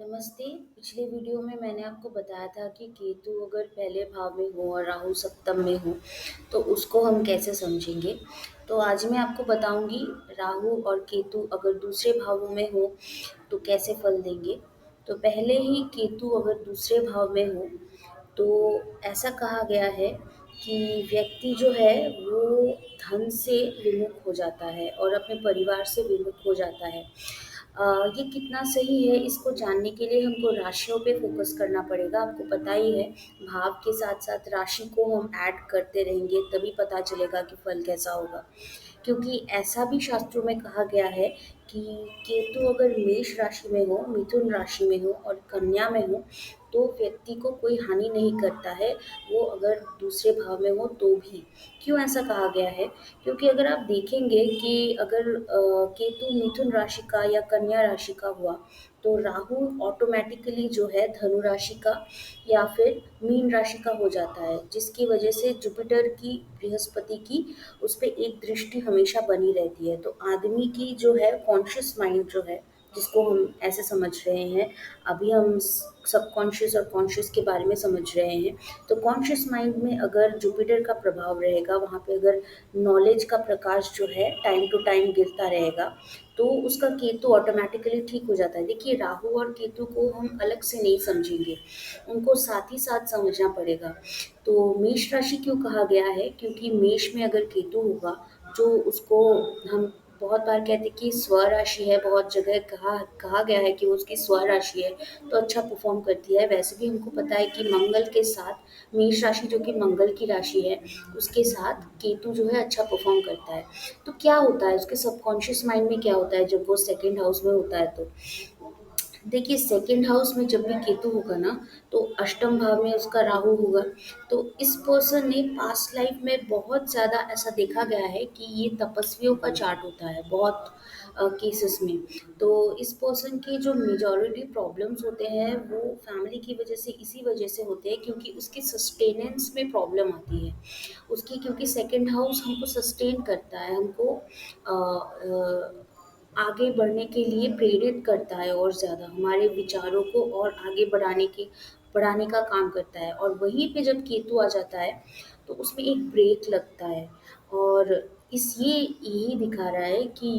नमस्ते। पिछले वीडियो में मैंने आपको बताया था कि केतु अगर पहले भाव में हो और राहु सप्तम में हो, तो उसको हम कैसे समझेंगे। तो आज मैं आपको बताऊंगी राहु और केतु अगर दूसरे भावों में हो तो कैसे फल देंगे। तो पहले ही केतु अगर दूसरे भाव में हो तो ऐसा कहा गया है कि व्यक्ति जो है वो धन से विमुख हो जाता है और अपने परिवार से विमुख हो जाता है। ये कितना सही है इसको जानने के लिए हमको राशियों पे फ़ोकस करना पड़ेगा। आपको पता ही है, भाव के साथ-साथ राशि को हम ऐड करते रहेंगे तभी पता चलेगा कि फल कैसा होगा। क्योंकि ऐसा भी शास्त्रों में कहा गया है कि केतु अगर मेष राशि में हो, मिथुन राशि में हो और कन्या में हो, तो व्यक्ति को कोई हानि नहीं करता है, वो अगर दूसरे भाव में हो तो भी। क्यों ऐसा कहा गया है? क्योंकि अगर आप देखेंगे कि अगर केतु मिथुन राशि का या कन्या राशि का हुआ, तो राहु ऑटोमैटिकली जो है धनु राशि का या फिर मीन राशि का हो जाता है, जिसकी वजह से जुपिटर की, बृहस्पति की उस पे एक दृष्टि हमेशा बनी रहती है। तो आदमी की जो है कॉन्शियस माइंड जो है, जिसको हम ऐसे समझ रहे हैं, अभी हम सबकॉन्शियस और कॉन्शियस के बारे में समझ रहे हैं। तो कॉन्शियस माइंड में अगर जुपिटर का प्रभाव रहेगा, वहाँ पे अगर नॉलेज का प्रकाश जो है टाइम टू टाइम गिरता रहेगा, तो उसका केतु ऑटोमेटिकली ठीक हो जाता है। देखिए, राहु और केतु को हम अलग से नहीं समझेंगे, उनको साथ ही साथ समझना पड़ेगा। तो मेष राशि क्यों कहा गया है? क्योंकि मेष में अगर केतु होगा, जो उसको हम बहुत बार कहते हैं कि स्वराशि है, बहुत जगह कहा कहा गया है कि वो उसकी स्वराशि है, तो अच्छा परफॉर्म करती है। वैसे भी हमको पता है कि मंगल के साथ मेष राशि, जो कि मंगल की राशि है, उसके साथ केतु जो है अच्छा परफॉर्म करता है। तो क्या होता है उसके सबकॉन्शियस माइंड में, क्या होता है जब वो सेकंड हाउस में होता है? तो देखिए, सेकंड हाउस में जब भी केतु होगा ना, तो अष्टम भाव में उसका राहु होगा। तो इस पर्सन ने पास्ट लाइफ में बहुत ज़्यादा ऐसा देखा गया है कि ये तपस्वियों का चार्ट होता है बहुत केसेस में। तो इस पर्सन के जो मेजॉरिटी प्रॉब्लम्स होते हैं वो फैमिली की वजह से, इसी वजह से होते हैं क्योंकि उसकी सस्टेनेंस में प्रॉब्लम आती है उसकी। क्योंकि सेकंड हाउस हमको सस्टेन करता है, हमको आगे बढ़ने के लिए प्रेरित करता है और ज़्यादा हमारे विचारों को और आगे बढ़ाने का काम करता है। और वहीं पे जब केतु आ जाता है, तो उसमें एक ब्रेक लगता है। और इस ये यही दिखा रहा है कि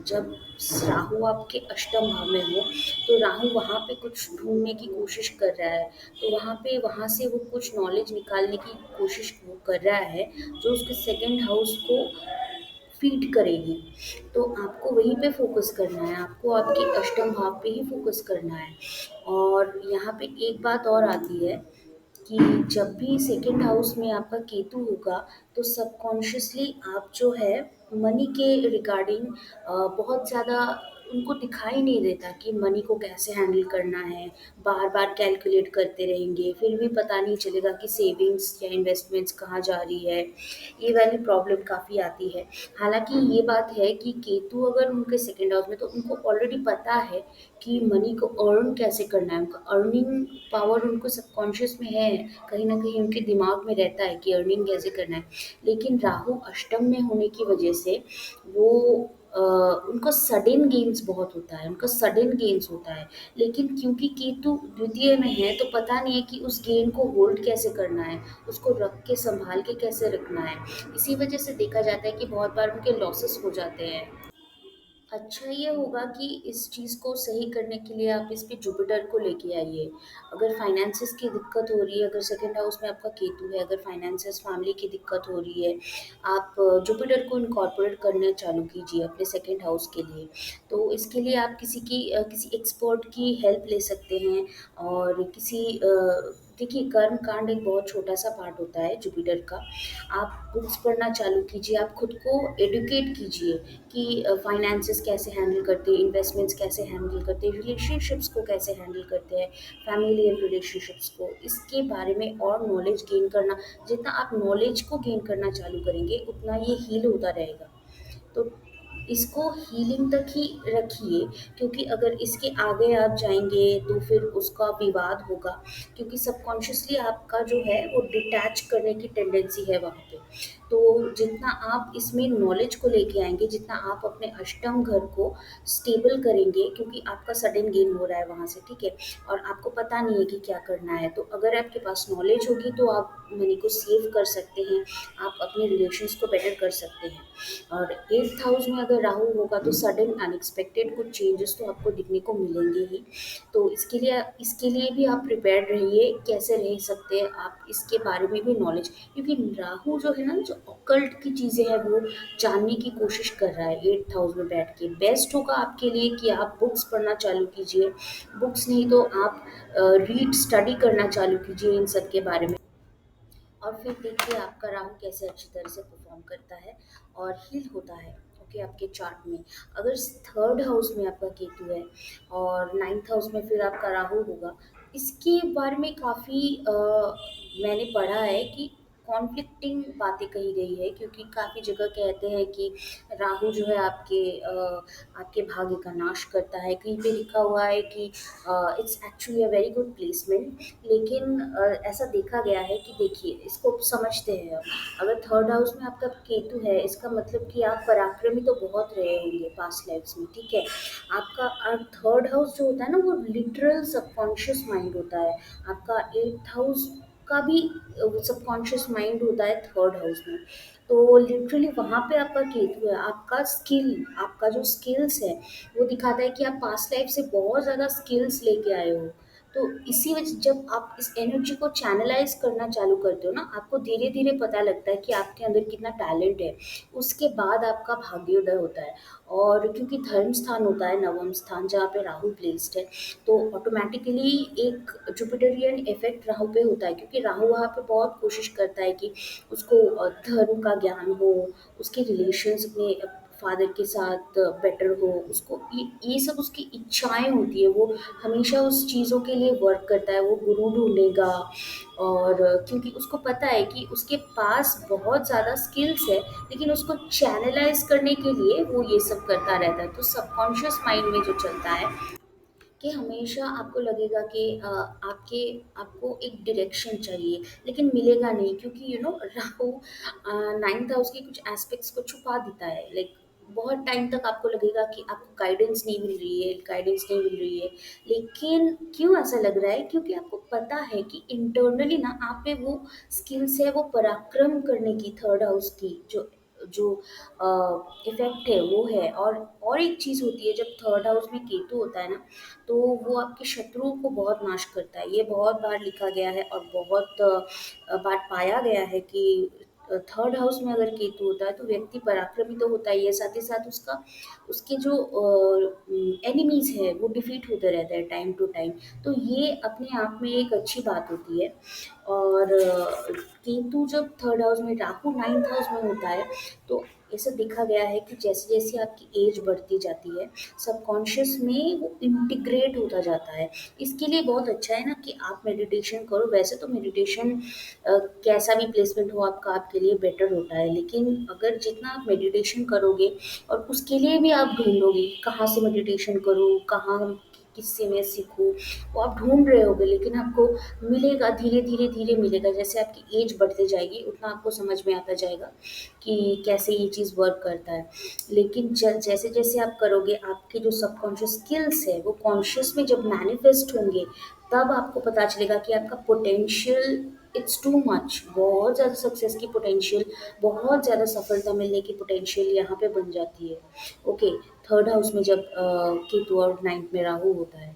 जब राहु आपके अष्टम भाव में हो, तो राहु वहाँ पे कुछ ढूँढने की कोशिश कर रहा है। तो वहाँ से वो कुछ नॉलेज निकालने की कोशिश वो कर रहा है, जो उसके सेकंड हाउस को फ़ीड करेगी। तो आपको वहीं पे फ़ोकस करना है, आपको आपके अष्टम भाव पे ही फ़ोकस करना है। और यहाँ पे एक बात और आती है कि जब भी सेकंड हाउस में आपका केतु होगा, तो सबकॉन्शियसली आप जो है मनी के रिगार्डिंग बहुत ज़्यादा उनको दिखाई नहीं देता कि मनी को कैसे हैंडल करना है। बार-बार कैलकुलेट करते रहेंगे, फिर भी पता नहीं चलेगा कि सेविंग्स या इन्वेस्टमेंट्स कहाँ जा रही है। ये वाली प्रॉब्लम काफ़ी आती है। हालाँकि ये बात है कि केतु अगर उनके सेकंड हाउस में, तो उनको ऑलरेडी पता है कि मनी को अर्न कैसे करना है। उनका अर्निंग पावर उनको सबकॉन्शियस में है, कहीं न कहीं उनके दिमाग में रहता है कि अर्निंग कैसे करना है। लेकिन राहु अष्टम में होने की वजह से वो उनको सडन गेन्स बहुत होता है, उनका सडन गेन्स होता है। लेकिन क्योंकि केतु द्वितीय में है, तो पता नहीं है कि उस गेन को होल्ड कैसे करना है, उसको रख के सँभाल के कैसे रखना है। इसी वजह से देखा जाता है कि बहुत बार उनके लॉसेस हो जाते हैं। अच्छा ये होगा कि इस चीज़ को सही करने के लिए आप इस पे जुपिटर को लेके आइए। अगर फाइनेंसेस की दिक्कत हो रही है, अगर सेकंड हाउस में आपका केतु है, अगर फाइनेंसेस फैमिली की दिक्कत हो रही है, आप जुपिटर को इनकॉर्पोरेट करना चालू कीजिए अपने सेकंड हाउस के लिए। तो इसके लिए आप किसी एक्सपर्ट की हेल्प ले सकते हैं। और देखिए, कर्म कांड एक बहुत छोटा-सा पार्ट होता है जुपिटर का। आप बुक्स पढ़ना चालू कीजिए, आप खुद को एडुकेट कीजिए कि फाइनेंसेस कैसे हैंडल करते हैं, इन्वेस्टमेंट्स कैसे हैंडल करते हैं, रिलेशनशिप्स को कैसे हैंडल करते हैं, फैमिलियल रिलेशनशिप्स को, इसके बारे में और नॉलेज गेन करना। जितना आप नॉलेज को गेन करना चालू करेंगे, उतना ये हील होता रहेगा। तो इसको हीलिंग तक ही रखिए, क्योंकि अगर इसके आगे आप जाएँगे तो फिर उसका विवाद होगा, क्योंकि सबकॉन्शियसली आपका जो है वो डिटैच करने की टेंडेंसी है वहाँ पे। तो जितना आप इसमें नॉलेज को लेके आएँगे, जितना आप अपने अष्टम घर को स्टेबल करेंगे, क्योंकि आपका सडन गेन हो रहा है वहाँ से, ठीक है? और आपको पता नहीं है कि क्या करना है, तो अगर आपके पास नॉलेज होगी तो आप मनी को सेव कर सकते हैं, आप अपने रिलेशंस को बेटर कर सकते हैं। और 8th हाउस में अगर राहु होगा तो सडन अनएक्सपेक्टेड कुछ चेंजेस तो आपको दिखने को मिलेंगे ही। तो इसके लिए भी आप प्रिपेयर्ड रहिए, कैसे रह सकते हैं आप इसके बारे में भी नॉलेज, क्योंकि राहु जो है ना, जो ऑकल्ट की चीज़ें हैं वो जानने की कोशिश कर रहा है 8th हाउस में बैठ के। बेस्ट होगा आपके लिए कि आप बुक्स पढ़ना चालू कीजिए, बुक्स नहीं तो आप रीड स्टडी करना चालू कीजिए इन सब के बारे में। और फिर देखिए आपका राहु कैसे अच्छी तरह से परफॉर्म करता है और हील होता है। ओके, आपके चार्ट में अगर 3rd हाउस में आपका केतु है और 9th हाउस में फिर आपका राहु होगा, इसके बारे में काफ़ी मैंने पढ़ा है कि कॉन्फ्लिक्टिंग बातें कही गई है, क्योंकि काफ़ी जगह कहते हैं कि राहु जो है आपके भाग्य का नाश करता है। कहीं पे लिखा हुआ है कि it's actually a very good placement, लेकिन ऐसा देखा गया है कि देखिए इसको समझते हैं अब। अगर 3rd हाउस में आपका केतु है, इसका मतलब कि आप पराक्रमी तो बहुत रहे होंगे पास्ट लाइफ्स में, ठीक है? आपका 3rd हाउस जो होता है ना, वो लिटरल सबकॉन्शियस माइंड होता है। आपका 8th हाउस का भी सबकॉन्शियस माइंड होता है 3rd हाउस में। तो लिटरली वहाँ पे आपका केतु है, आपका जो स्किल्स है वो दिखाता है कि आप पास्ट लाइफ से बहुत ज़्यादा स्किल्स लेके आए हो। तो इसी वजह जब आप इस एनर्जी को चैनलाइज़ करना चालू करते हो ना, आपको धीरे-धीरे पता लगता है कि आपके अंदर कितना टैलेंट है। उसके बाद आपका भाग्योदय होता है। और क्योंकि धर्म स्थान होता है, नवम स्थान जहाँ पे राहु प्लेस्ड है, तो ऑटोमैटिकली एक जुपिटरियन इफ़ेक्ट राहु पे होता है, क्योंकि राहु वहाँ पे बहुत कोशिश करता है कि उसको धर्म का ज्ञान हो, उसके रिलेशंस अपने फादर के साथ बेटर हो, उसको ये सब उसकी इच्छाएँ होती है, वो हमेशा उस चीज़ों के लिए वर्क करता है, वो गुरु ढूँढेगा। और क्योंकि उसको पता है कि उसके पास बहुत ज़्यादा स्किल्स है, लेकिन उसको चैनलाइज़ करने के लिए वो ये सब करता रहता है। तो सबकॉन्शियस माइंड में जो चलता है कि हमेशा आपको लगेगा कि आपको एक डायरेक्शन चाहिए, लेकिन मिलेगा नहीं, क्योंकि राहु 9th हाउस के कुछ एस्पेक्ट्स को छुपा देता है। लाइक बहुत टाइम तक आपको लगेगा कि आपको गाइडेंस नहीं मिल रही है, लेकिन क्यों ऐसा लग रहा है? क्योंकि आपको पता है कि इंटरनली ना आप में वो स्किल्स है, वो पराक्रम करने की 3rd हाउस की जो जो इफ़ेक्ट है वो है। और एक चीज़ होती है, जब 3rd हाउस में केतु होता है ना, तो वो आपके शत्रुओं को बहुत नाश करता है। ये बहुत बार लिखा गया है और बहुत बार पाया गया है कि 3rd हाउस में अगर केतु होता है तो व्यक्ति पराक्रमी तो होता ही है, साथ ही साथ उसके जो एनिमीज़ है वो डिफीट होते रहते हैं टाइम टू टाइम। तो ये अपने आप में एक अच्छी बात होती है। और केतु जब 3rd हाउस में, राहु 9th हाउस में होता है, तो ऐसा देखा गया है कि जैसे-जैसे आपकी एज बढ़ती जाती है, सबकॉन्शियस में वो इंटीग्रेट होता जाता है। इसके लिए बहुत अच्छा है ना कि आप मेडिटेशन करो। वैसे तो मेडिटेशन कैसा भी प्लेसमेंट हो आपका, आपके लिए बेटर होता है, लेकिन अगर जितना आप मेडिटेशन करोगे और उसके लिए भी आप ढूँढोगे कहाँ से मेडिटेशन करूँ, कहाँ किससे मैं सीखूँ, वो आप ढूँढ रहे होगे, लेकिन आपको मिलेगा धीरे-धीरे मिलेगा। जैसे आपकी एज बढ़ती जाएगी उतना आपको समझ में आता जाएगा कि कैसे ये चीज़ वर्क करता है। लेकिन जैसे-जैसे आप करोगे, आपके जो सबकॉन्शियस स्किल्स है वो कॉन्शियस में जब मैनिफेस्ट होंगे, तब आपको पता चलेगा कि आपका पोटेंशियल इट्स टू मच, बहुत ज़्यादा सक्सेस की पोटेंशियल, बहुत ज़्यादा सफलता मिलने की पोटेंशियल यहाँ पे बन जाती है। ओके, 3rd हाउस में जब केतु और 9th में राहु होता है।